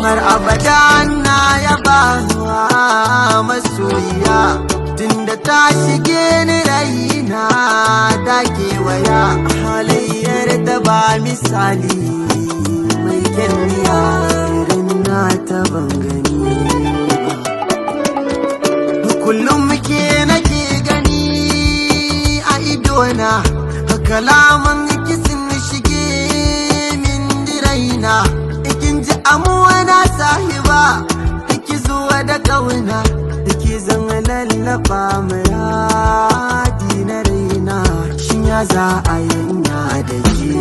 har abada na yaba wa masoyiya tunda ta shige ni raina ta kewaya halayyar da ba misali mai kyanniya irin na ta bangani kullum ke nake gani a idona kalaman kisin shige min diraina ikin ji amuwa na sahiba iki zuwa da kauna iki zan lallaba muradi na raina shin ya za a yanya da ke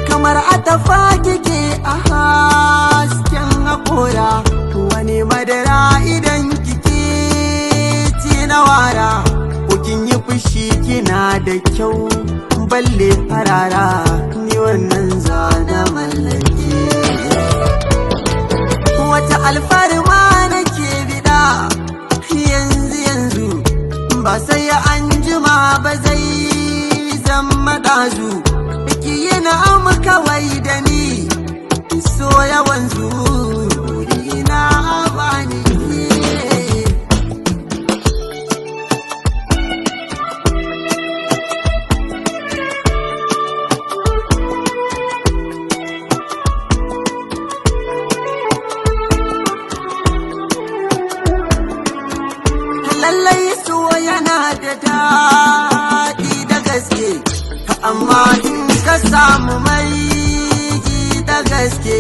kamar atafa kike a hasken haƙora wani madara idan kike ci na wara kin yi fushi kina da kyau balle farara ni wannan zana mallake wata alfarma nake bida yanzu ba sai an jima ba zai zama dazu ki yana amma kawai da ni so yawan ina bani lallai so yana da daɗi da gaske amma in ka samu mai da gaske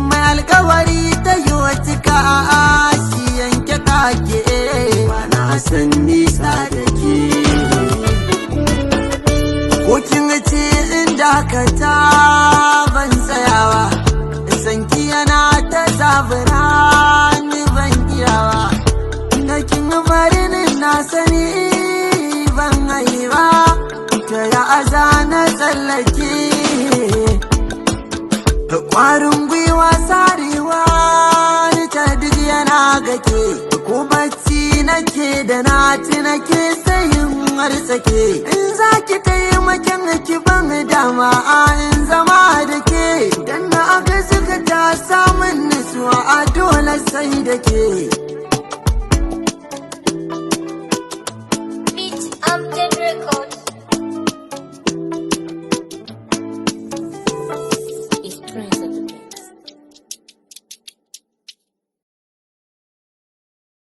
mai alkawari ta yi wacika shi yanke take na san nisa da ke ko kin ce inda ka ta ban tsayawa sanki yana ta zabura ni ban iyawa kin marinin na sani ban haiba ta ya aza na tsallake ƙwarin gwiwa sarewa ta duk yana gake ko bacci nake da nati nake sayin harsake in za ki taimakin ki ban dama in zama da ke dan na aga suka ta samun nutsuwa a dole sai da ke